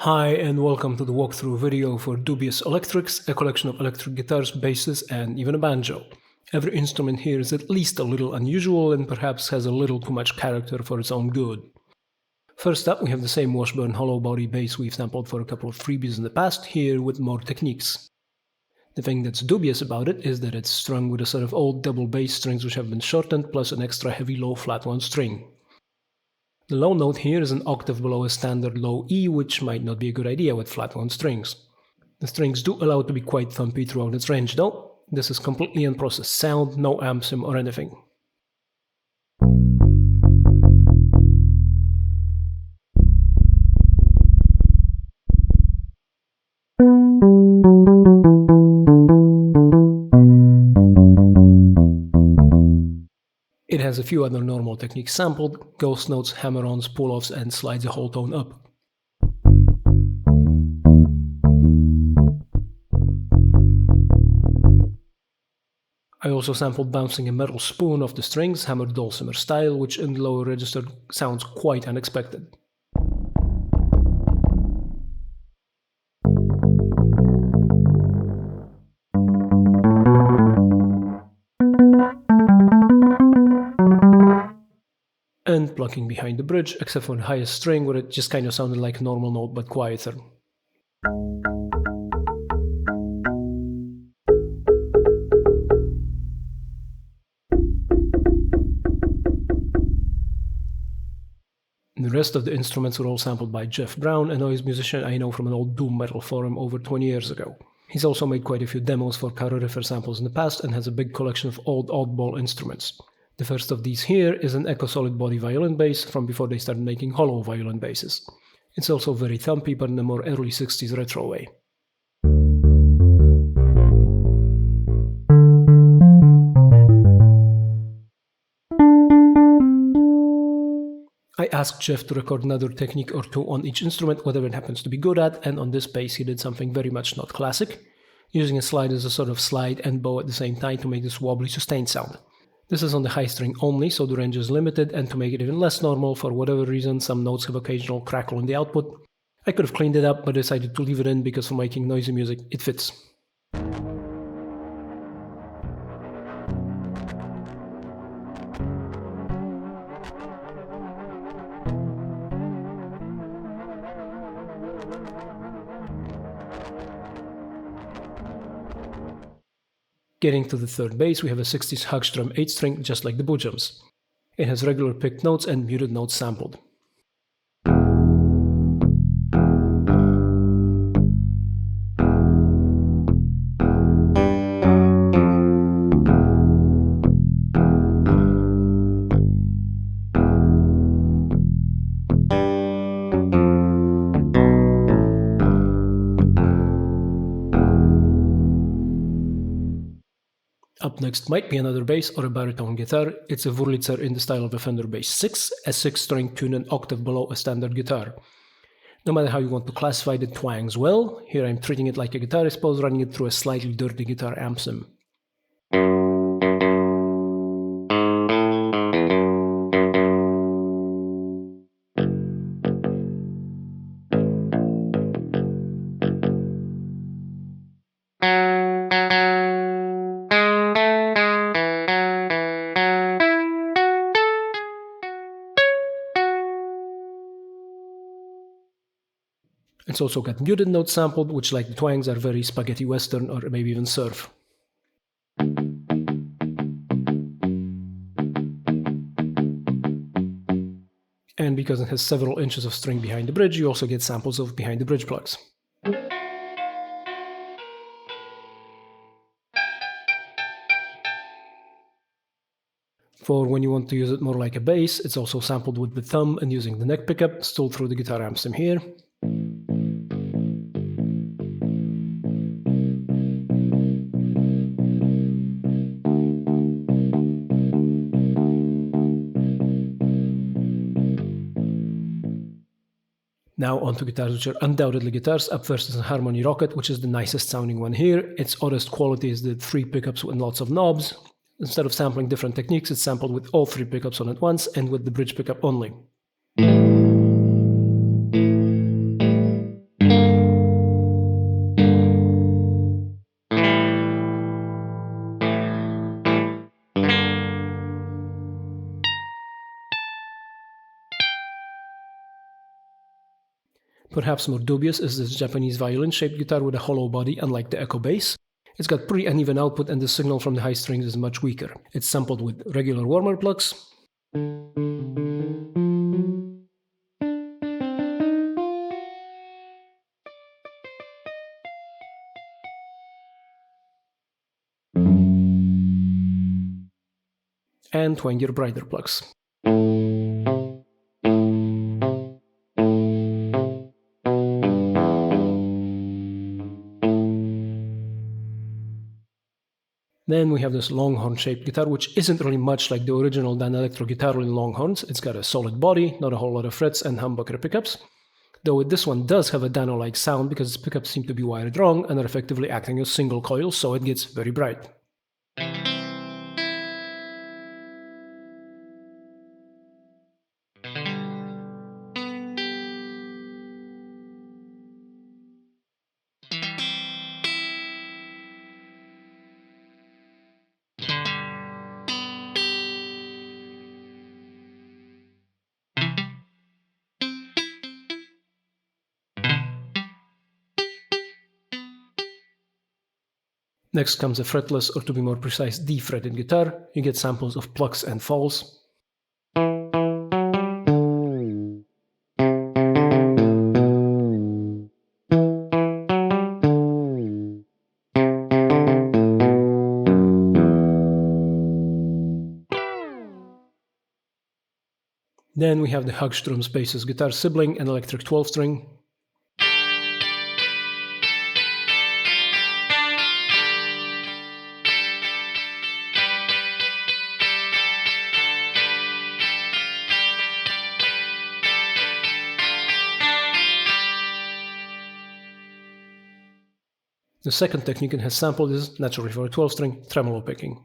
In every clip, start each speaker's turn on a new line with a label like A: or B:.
A: Hi and welcome to the walkthrough video for Dubious Electrics, a collection of electric guitars, basses and even a banjo. Every instrument here is at least a little unusual and perhaps has a little too much character for its own good. First up, we have the same Washburn hollow-body bass we've sampled for a couple of freebies in the past, here with more techniques. The thing that's dubious about it is that it's strung with a set of old double bass strings which have been shortened, plus an extra heavy low flat one string. The low note here is an octave below a standard low E, which might not be a good idea with flat wound strings. The strings do allow it to be quite thumpy throughout its range though. This is completely unprocessed sound, no amp sim or anything. It has a few other normal techniques sampled: ghost notes, hammer-ons, pull-offs, and slides a whole tone up. I also sampled bouncing a metal spoon off the strings, hammered dulcimer style, which in the lower register sounds quite unexpected. And plucking behind the bridge, except for the highest string where it just kind of sounded like a normal note but quieter. The rest of the instruments were all sampled by Jeff Brown, a noise musician I know from an old doom metal forum over 20 years ago. He's also made quite a few demos for Karoryfer Samples in the past and has a big collection of old oddball instruments. The first of these here is an Echo solid body violin bass from before they started making hollow violin basses. It's also very thumpy, but in a more early 60s retro way. I asked Jeff to record another technique or two on each instrument, whatever it happens to be good at, and on this bass he did something very much not classic, using a slide as a sort of slide and bow at the same time to make this wobbly sustained sound. This is on the high string only, so the range is limited, and to make it even less normal, for whatever reason some notes have occasional crackle in the output. I could have cleaned it up, but decided to leave it in because for making noisy music it fits. Getting to the third bass, we have a 60s Hagstrom 8-string just like the Bujams. It has regular picked notes and muted notes sampled. Up next might be another bass or a baritone guitar. It's a Wurlitzer in the style of a Fender Bass VI, a 6-string tuned an octave below a standard guitar. No matter how you want to classify it, twangs well. Here I'm treating it like a guitar, I suppose, running it through a slightly dirty guitar amp sim. It's also got muted notes sampled, which like the twangs are very spaghetti western or maybe even surf. And because it has several inches of string behind the bridge, you also get samples of behind the bridge plugs. For when you want to use it more like a bass, it's also sampled with the thumb and using the neck pickup, still through the guitar amp sim here. Now onto guitars which are undoubtedly guitars. Up first is a Harmony Rocket, which is the nicest sounding one here. Its oddest quality is the 3 pickups and lots of knobs. Instead of sampling different techniques, it's sampled with all 3 pickups on at once and with the bridge pickup only. Perhaps more dubious is this Japanese violin-shaped guitar with a hollow body, unlike the Echo Bass. It's got pretty uneven output and the signal from the high strings is much weaker. It's sampled with regular warmer plugs, and twangier brighter plugs. Then we have this longhorn-shaped guitar, which isn't really much like the original Danelectro guitar in longhorns. It's got a solid body, not a whole lot of frets, and humbucker pickups. Though this one does have a Dano-like sound because its pickups seem to be wired wrong and are effectively acting as single coils, so it gets very bright. Next comes a fretless, or to be more precise, D-fretted guitar. You get samples of plucks and falls. Then we have the Hagstrom's bassist guitar sibling, an electric 12-string. The second technique it has sampled is, naturally for a 12-string, tremolo picking.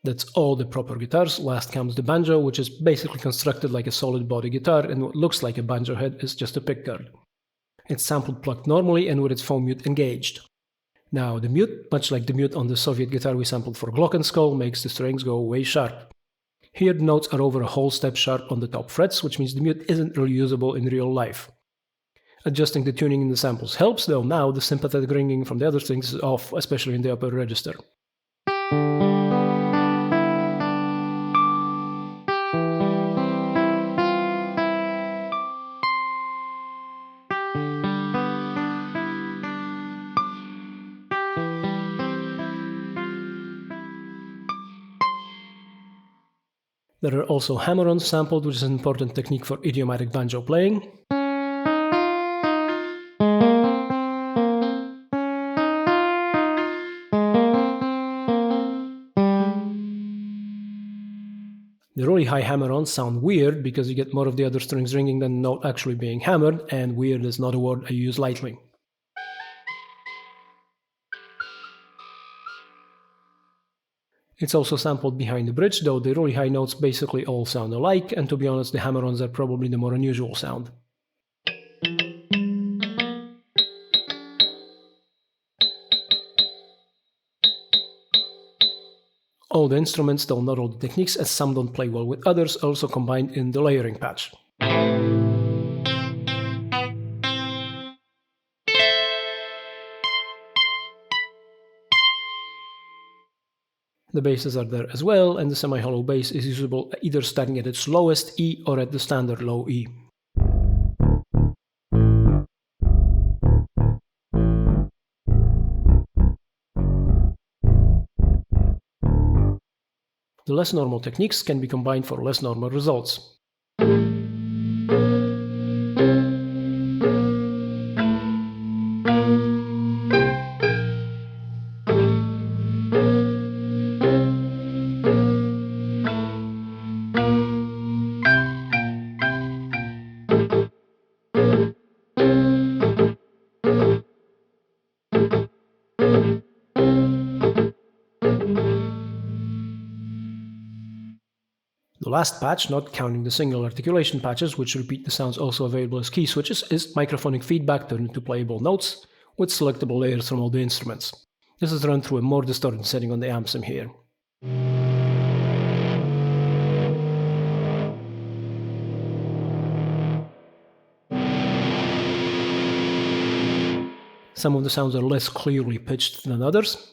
A: That's all the proper guitars. Last comes the banjo, which is basically constructed like a solid body guitar, and what looks like a banjo head is just a pickguard. It's sampled plucked normally and with its foam mute engaged. Now the mute, much like the mute on the Soviet guitar we sampled for Glockenspiel, makes the strings go way sharp. Here the notes are over a whole step sharp on the top frets, which means the mute isn't really usable in real life. Adjusting the tuning in the samples helps, though now the sympathetic ringing from the other strings is off, especially in the upper register. There are also hammer-ons sampled, which is an important technique for idiomatic banjo playing. The really high hammer-ons sound weird because you get more of the other strings ringing than the note actually being hammered, and weird is not a word I use lightly. It's also sampled behind the bridge, though the really high notes basically all sound alike, and to be honest, the hammer-ons are probably the more unusual sound. All the instruments, though not all the techniques, as some don't play well with others, are also combined in the layering patch. The basses are there as well, and the semi-hollow bass is usable either starting at its lowest E or at the standard low E. The less normal techniques can be combined for less normal results. The last patch, not counting the single articulation patches, which repeat the sounds also available as key switches, is microphonic feedback turned into playable notes with selectable layers from all the instruments. This is run through a more distorted setting on the amp sim here. Some of the sounds are less clearly pitched than others.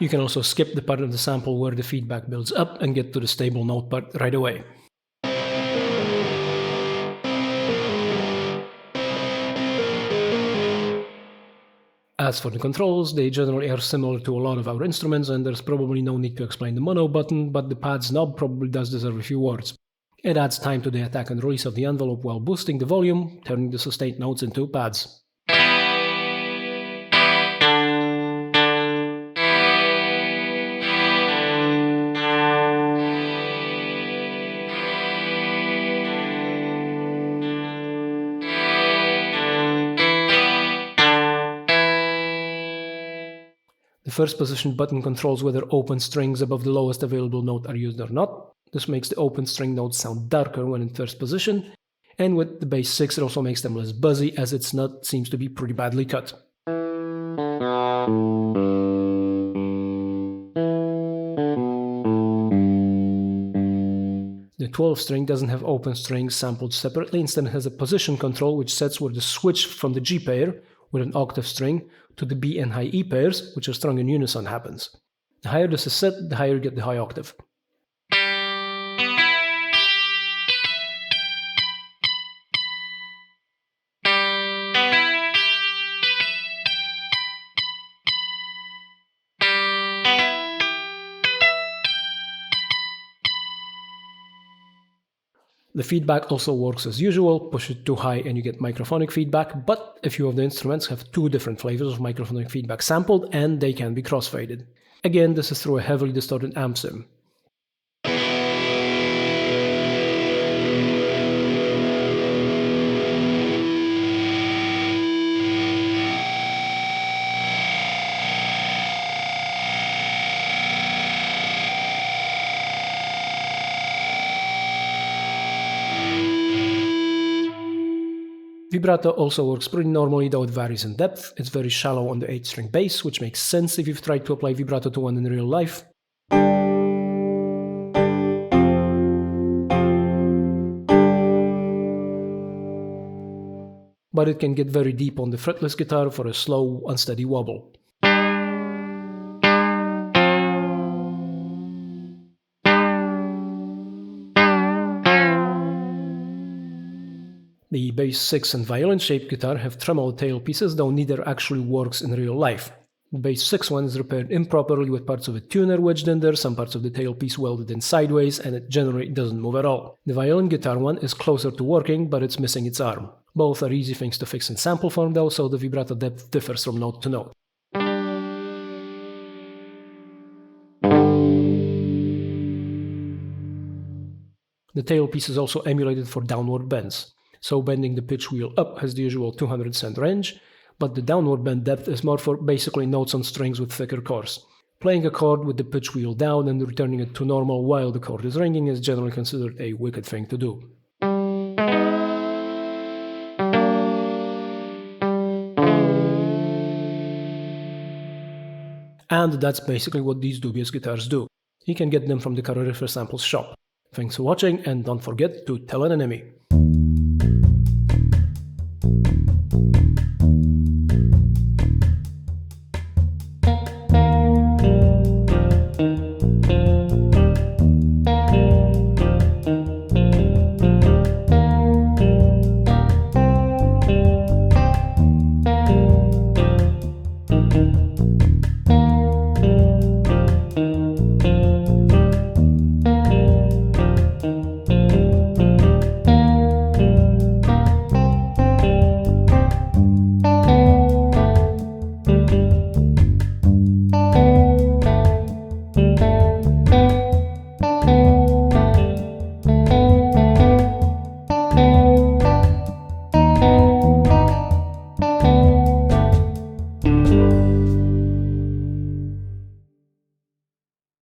A: You can also skip the part of the sample where the feedback builds up and get to the stable note part right away. As for the controls, they generally are similar to a lot of our instruments, and there's probably no need to explain the mono button, but the pads knob probably does deserve a few words. It adds time to the attack and release of the envelope while boosting the volume, turning the sustained notes into pads. The first position button controls whether open strings above the lowest available note are used or not. This makes the open string notes sound darker when in first position, and with the Bass 6 it also makes them less buzzy as its nut seems to be pretty badly cut. The 12 string doesn't have open strings sampled separately, instead it has a position control which sets where the switch from the G pair with an octave string to the B and high E pairs, which are strung in unison, happens. The higher this is set, the higher you get the high octave. The feedback also works as usual. Push it too high and you get microphonic feedback, but a few of the instruments have two different flavors of microphonic feedback sampled, and they can be crossfaded. Again, this is through a heavily distorted amp sim. Vibrato also works pretty normally, though it varies in depth. It's very shallow on the 8-string bass, which makes sense if you've tried to apply vibrato to one in real life. But it can get very deep on the fretless guitar for a slow, unsteady wobble. The Bass 6 and violin-shaped guitar have tremolo tailpieces, though neither actually works in real life. The Bass 6 one is repaired improperly with parts of a tuner wedged in there, some parts of the tailpiece welded in sideways, and it generally doesn't move at all. The violin guitar one is closer to working, but it's missing its arm. Both are easy things to fix in sample form though, so the vibrato depth differs from note to note. The tailpiece is also emulated for downward bends. So bending the pitch wheel up has the usual 200 cent range, but the downward bend depth is more for basically notes on strings with thicker cores. Playing a chord with the pitch wheel down and returning it to normal while the chord is ringing is generally considered a wicked thing to do. And that's basically what these Dubious guitars do. You can get them from the Karoryfer Samples shop. Thanks for watching, and don't forget to tell an enemy.